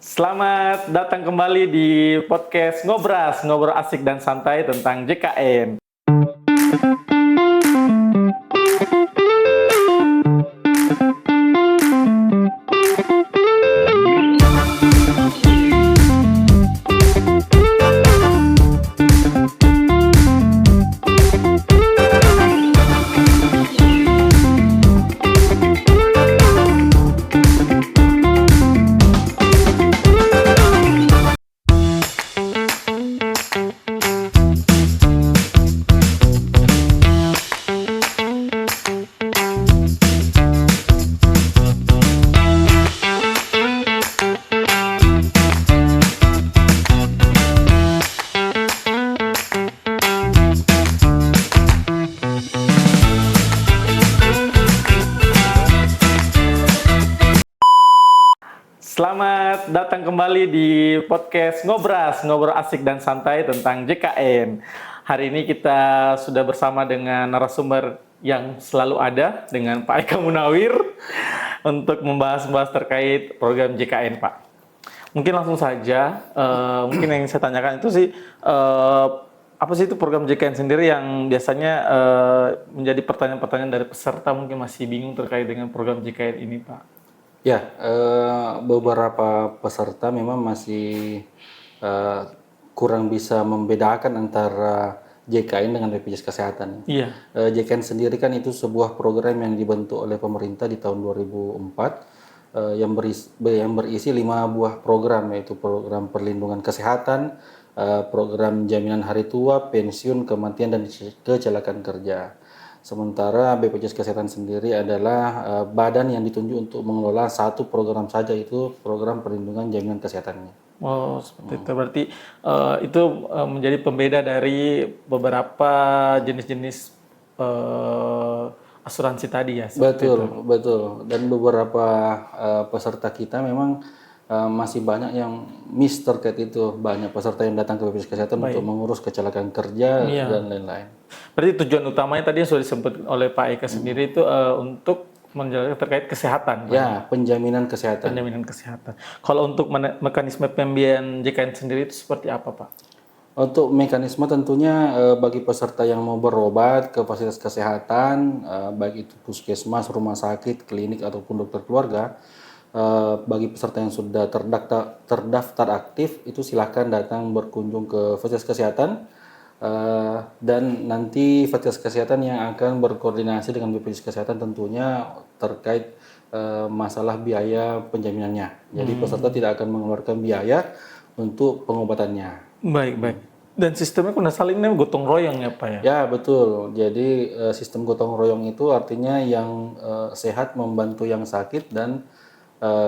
Selamat datang kembali di podcast Ngobras, ngobrol asik dan santai tentang JKN. Selamat datang kembali di podcast Ngobras, ngobrol asik dan santai tentang JKN. Hari ini kita sudah bersama dengan narasumber yang selalu ada dengan Pak Eka Munawir untuk membahas terkait program JKN, Pak. Mungkin langsung saja, mungkin yang saya tanyakan itu sih, apa sih itu program JKN sendiri yang biasanya menjadi pertanyaan-pertanyaan dari peserta mungkin masih bingung terkait dengan program JKN ini, Pak? Ya, beberapa peserta memang masih kurang bisa membedakan antara JKN dengan BPJS Kesehatan. Iya. JKN sendiri kan itu sebuah program yang dibentuk oleh pemerintah di tahun 2004 yang berisi 5 buah program, yaitu program perlindungan kesehatan, program jaminan hari tua, pensiun, kematian, dan kecelakaan kerja. Sementara BPJS Kesehatan sendiri adalah badan yang ditunjuk untuk mengelola satu program saja, itu program perlindungan jaminan kesehatannya. Oh, seperti itu. Berarti itu menjadi pembeda dari beberapa jenis-jenis asuransi tadi ya? Betul, betul. Dan beberapa peserta kita memang masih banyak yang miss terkait itu. Banyak peserta yang datang ke BPJS Kesehatan untuk mengurus kecelakaan kerja dan lain-lain. Berarti tujuan utamanya tadi yang sudah disebut oleh Pak Eka sendiri itu untuk menjalankan terkait kesehatan. Ya, penjaminan kesehatan. Penjaminan kesehatan. Kalau untuk mekanisme pembiayaan JKN sendiri itu seperti apa, Pak? Untuk mekanisme tentunya bagi peserta yang mau berobat ke fasilitas kesehatan, baik itu puskesmas, rumah sakit, klinik, ataupun dokter keluarga, bagi peserta yang sudah terdaftar aktif, itu silakan datang berkunjung ke fasilitas kesehatan, dan nanti fasilitas kesehatan yang akan berkoordinasi dengan BPJS Kesehatan tentunya terkait masalah biaya penjaminannya. Jadi peserta tidak akan mengeluarkan biaya untuk pengobatannya. Baik. Dan sistemnya kalau saling ini gotong royong ya, Pak ya? Ya, betul. Jadi sistem gotong royong itu artinya yang sehat membantu yang sakit dan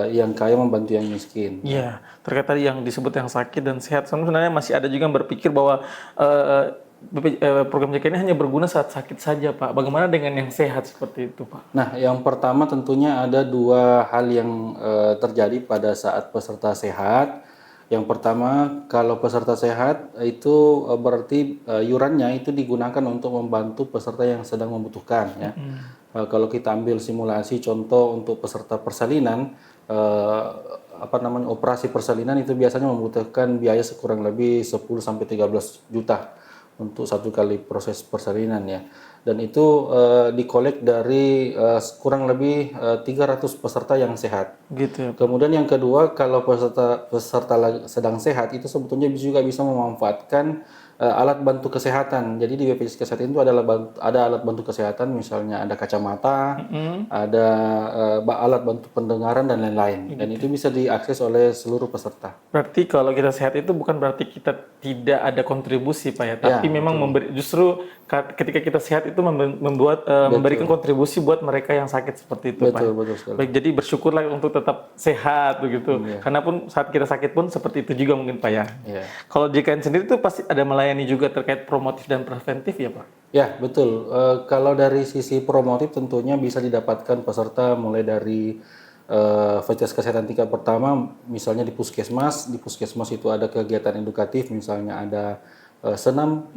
yang kaya membantu yang miskin. Iya, terkait tadi yang disebut yang sakit dan sehat. Sebenarnya masih ada juga yang berpikir bahwa program JKN ini hanya berguna saat sakit saja, Pak. Bagaimana dengan yang sehat seperti itu, Pak? Nah, yang pertama tentunya ada 2 hal yang terjadi pada saat peserta sehat. Yang pertama, kalau peserta sehat itu berarti iurannya itu digunakan untuk membantu peserta yang sedang membutuhkan, ya. Kalau kita ambil simulasi contoh untuk peserta persalinan, operasi persalinan itu biasanya membutuhkan biaya sekurang lebih 10-13 juta untuk 1 kali proses persalinan, ya. Dan itu dikolek dari kurang lebih 300 peserta yang sehat. Gitu ya. Kemudian yang kedua, kalau peserta sedang sehat itu sebetulnya juga bisa memanfaatkan alat bantu kesehatan. Jadi di BPJS Kesehatan itu ada alat bantu kesehatan, misalnya ada kacamata, ada alat bantu pendengaran dan lain-lain. Dan itu bisa diakses oleh seluruh peserta. Berarti kalau kita sehat itu bukan berarti kita tidak ada kontribusi, Pak ya, tapi memang justru ketika kita sehat itu memberikan kontribusi buat mereka yang sakit seperti itu, Pak. Betul sekali. Baik, jadi bersyukurlah untuk tetap sehat begitu. Karena pun saat kita sakit pun seperti itu juga mungkin, Pak ya. Kalau JKN sendiri itu pasti ada melayani juga terkait promotif dan preventif ya, Pak? Ya, betul. Kalau dari sisi promotif tentunya bisa didapatkan peserta mulai dari fasilitas kesehatan tingkat pertama, misalnya di puskesmas. Di puskesmas itu ada kegiatan edukatif, misalnya ada senam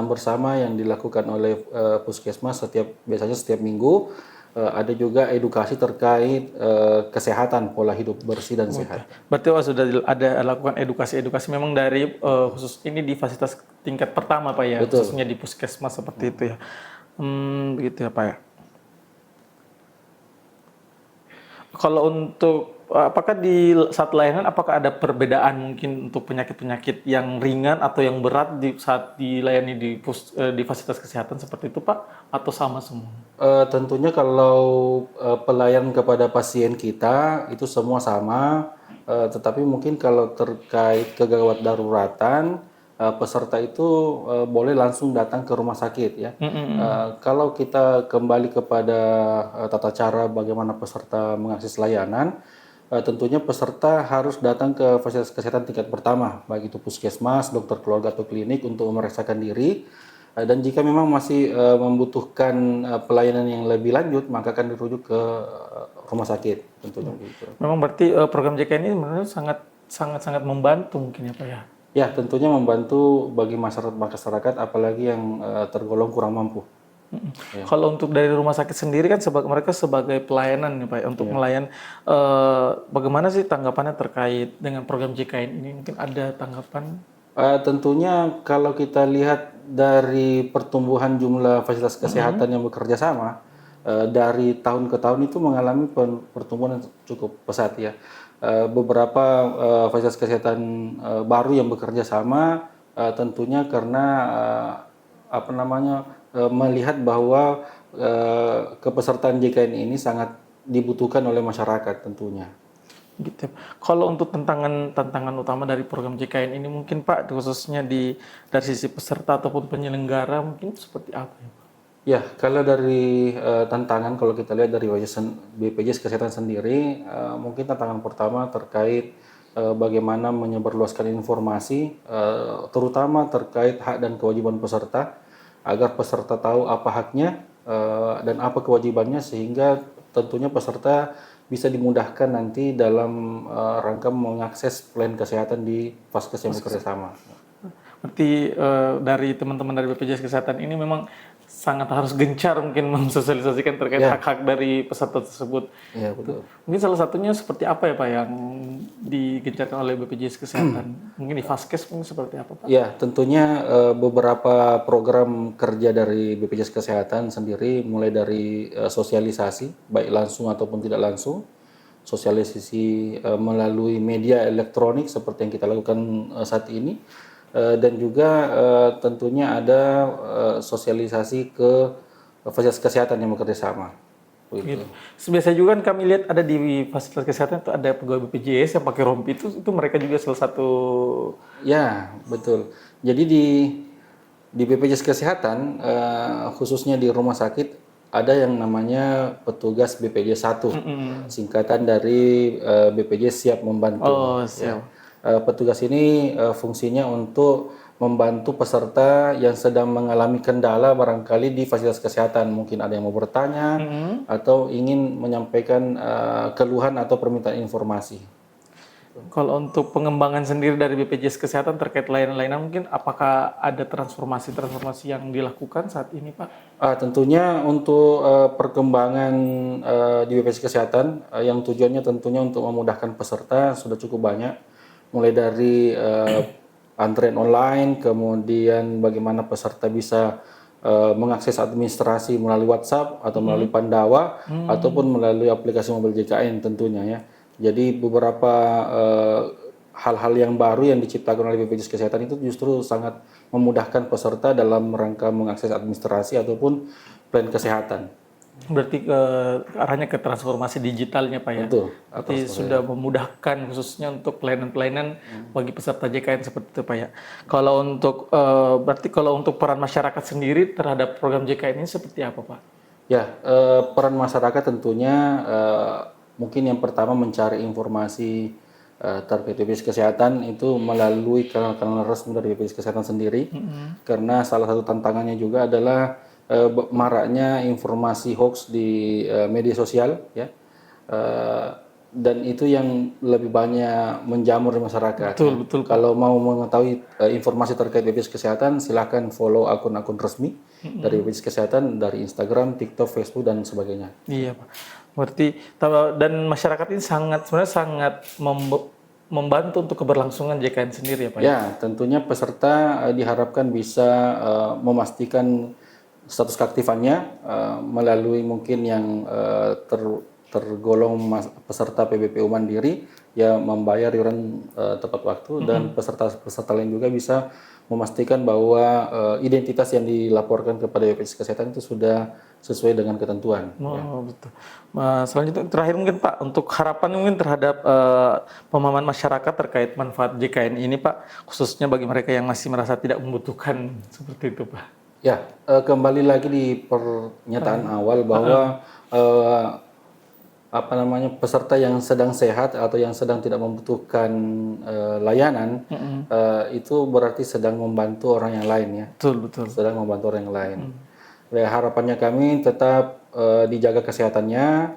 bersama yang dilakukan oleh puskesmas biasanya setiap minggu. ada juga edukasi terkait kesehatan, pola hidup bersih dan sehat. Berarti sudah ada lakukan edukasi memang dari khusus ini di fasilitas tingkat pertama Pak ya, Betul. khususnya di puskesmas seperti itu ya. Begitu ya Pak ya. Kalau untuk apakah di saat layanan apakah ada perbedaan mungkin untuk penyakit-penyakit yang ringan atau yang berat di saat dilayani di fasilitas kesehatan seperti itu Pak, atau sama semua? Tentunya kalau pelayanan kepada pasien kita itu semua sama, tetapi mungkin kalau terkait kegawat daruratan, peserta itu boleh langsung datang ke rumah sakit ya. Kalau kita kembali kepada tata cara bagaimana peserta mengakses layanan, tentunya peserta harus datang ke fasilitas kesehatan tingkat pertama, baik itu puskesmas, dokter keluarga atau klinik untuk memeriksakan diri. Dan jika memang masih membutuhkan pelayanan yang lebih lanjut, maka akan dirujuk ke rumah sakit tentunya begitu. Memang berarti program JKN ini sebenarnya sangat membantu mungkin ya Pak ya. Ya, tentunya membantu bagi masyarakat apalagi yang tergolong kurang mampu. Ya. Kalau untuk dari rumah sakit sendiri kan mereka sebagai pelayanan nih Pak ya, untuk melayan. Bagaimana sih tanggapannya terkait dengan program JKN ini? Mungkin ada tanggapan? Tentunya kalau kita lihat dari pertumbuhan jumlah fasilitas kesehatan yang bekerja sama, dari tahun ke tahun itu mengalami pertumbuhan yang cukup pesat ya. Beberapa fasilitas kesehatan baru yang bekerja sama tentunya karena melihat bahwa kepesertaan JKN ini sangat dibutuhkan oleh masyarakat tentunya. Gitu. Kalau untuk tantangan utama dari program JKN ini mungkin Pak, khususnya dari sisi peserta ataupun penyelenggara mungkin seperti apa ya Pak? Ya, kalau dari tantangan kalau kita lihat dari BPJS Kesehatan sendiri, mungkin tantangan pertama terkait bagaimana menyebarluaskan informasi, terutama terkait hak dan kewajiban peserta, agar peserta tahu apa haknya dan apa kewajibannya, sehingga tentunya peserta bisa dimudahkan nanti dalam rangka mengakses pelayanan kesehatan di vaskes yang bekerja sama. Berarti dari teman-teman dari BPJS Kesehatan ini memang sangat harus gencar mungkin mensosialisasikan terkait hak-hak dari peserta tersebut. Iya, betul. Mungkin salah satunya seperti apa ya Pak yang digencarkan oleh BPJS Kesehatan? Mungkin di vaskes mungkin seperti apa Pak? Ya, tentunya beberapa program kerja dari BPJS Kesehatan sendiri mulai dari sosialisasi, baik langsung ataupun tidak langsung, sosialisasi melalui media elektronik seperti yang kita lakukan saat ini, dan juga tentunya ada sosialisasi ke fasilitas kesehatan yang bekerja sama. Gitu. Biasa juga kan kami lihat ada di fasilitas kesehatan itu ada pegawai BPJS yang pakai rompi, itu mereka juga salah satu. Ya, betul. Jadi di BPJS Kesehatan khususnya di rumah sakit ada yang namanya petugas BPJS 1, singkatan dari BPJS Siap Membantu. Oh, siap. Petugas ini fungsinya untuk membantu peserta yang sedang mengalami kendala barangkali di fasilitas kesehatan. Mungkin ada yang mau bertanya atau ingin menyampaikan keluhan atau permintaan informasi. Kalau untuk pengembangan sendiri dari BPJS Kesehatan terkait layanan-layanan, mungkin apakah ada transformasi yang dilakukan saat ini Pak? Tentunya untuk perkembangan di BPJS Kesehatan yang tujuannya tentunya untuk memudahkan peserta sudah cukup banyak. Mulai dari antrean online, kemudian bagaimana peserta bisa mengakses administrasi melalui WhatsApp atau melalui Pandawa ataupun melalui aplikasi mobil JKN tentunya ya. Jadi beberapa hal-hal yang baru yang diciptakan oleh BPJS Kesehatan itu justru sangat memudahkan peserta dalam rangka mengakses administrasi ataupun plan kesehatan. Berarti arahnya ke transformasi digitalnya Pak ya? Betul. Berarti sudah memudahkan khususnya untuk pelayanan-pelayanan bagi peserta JKN seperti itu Pak ya. Kalau untuk berarti kalau untuk peran masyarakat sendiri terhadap program JKN ini seperti apa Pak? Ya, peran masyarakat tentunya mungkin yang pertama mencari informasi terkait BPJS Kesehatan itu melalui kanal-kanal resmi dari BPJS Kesehatan sendiri, karena salah satu tantangannya juga adalah maraknya informasi hoax di media sosial ya. dan itu yang lebih banyak menjamur di masyarakat. Betul, betul, Pak. Kalau mau mengetahui informasi terkait BPJS Kesehatan, silahkan follow akun-akun resmi dari BPJS Kesehatan dari Instagram, TikTok, Facebook dan sebagainya. Iya, Pak. Berarti dan masyarakat ini sebenarnya sangat membantu untuk keberlangsungan JKN sendiri ya, Pak. Ya, tentunya peserta diharapkan bisa memastikan status keaktifannya melalui mungkin yang tergolong peserta PBPU Mandiri ya membayar iuran tepat waktu dan peserta lain juga bisa memastikan bahwa identitas yang dilaporkan kepada BPJS Kesehatan itu sudah sesuai dengan ketentuan. Oh, betul. Selanjutnya terakhir mungkin Pak, untuk harapan mungkin terhadap pemahaman masyarakat terkait manfaat JKN ini Pak, khususnya bagi mereka yang masih merasa tidak membutuhkan seperti itu Pak. Ya, kembali lagi di pernyataan awal bahwa peserta yang sedang sehat atau yang sedang tidak membutuhkan layanan itu berarti sedang membantu orang yang lain ya. Betul, betul. Sedang membantu orang yang lain. Ya, harapannya kami tetap dijaga kesehatannya,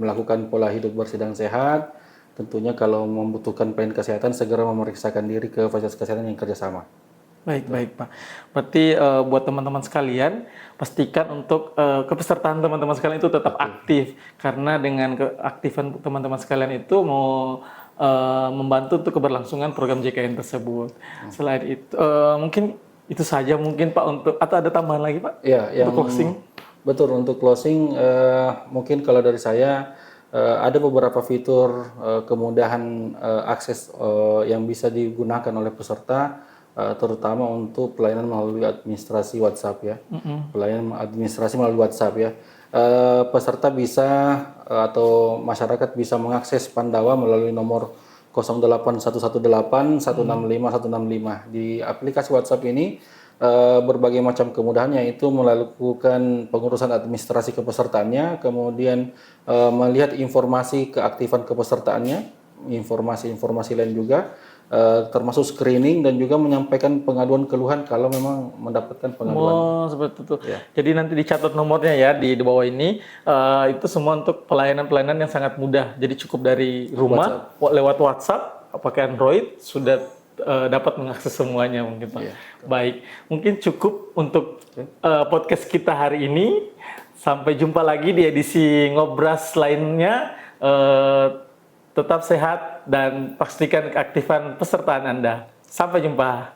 melakukan pola hidup bersih dan sehat. Tentunya kalau membutuhkan pelayanan kesehatan segera memeriksakan diri ke fasilitas kesehatan yang kerjasama. Baik, baik Pak. Berarti buat teman-teman sekalian, pastikan untuk kepesertaan teman-teman sekalian itu tetap aktif. Karena dengan keaktifan teman-teman sekalian itu mau membantu untuk keberlangsungan program JKN tersebut. Selain itu, mungkin itu saja mungkin Pak untuk, atau ada tambahan lagi Pak? Ya, yang untuk closing? Betul, untuk closing mungkin kalau dari saya ada beberapa fitur kemudahan akses yang bisa digunakan oleh peserta terutama untuk pelayanan melalui administrasi WhatsApp ya. Pelayanan administrasi melalui WhatsApp ya. Peserta bisa atau masyarakat bisa mengakses Pandawa melalui nomor 08118 165 165. Di aplikasi WhatsApp ini berbagai macam kemudahan yaitu melakukan pengurusan administrasi kepesertaannya, kemudian melihat informasi keaktifan kepesertaannya, informasi-informasi lain juga, termasuk screening dan juga menyampaikan pengaduan keluhan kalau memang mendapatkan pengaduan. Oh, seperti itu. Ya. Jadi nanti dicatat nomornya ya di bawah ini. Itu semua untuk pelayanan-pelayanan yang sangat mudah. Jadi cukup dari rumah lewat WhatsApp, pakai Android sudah dapat mengakses semuanya mungkin Pak. Yeah. Baik, mungkin cukup untuk podcast kita hari ini. Sampai jumpa lagi di edisi Ngobras lainnya. Tetap sehat dan pastikan keaktifan pesertaan Anda. Sampai jumpa.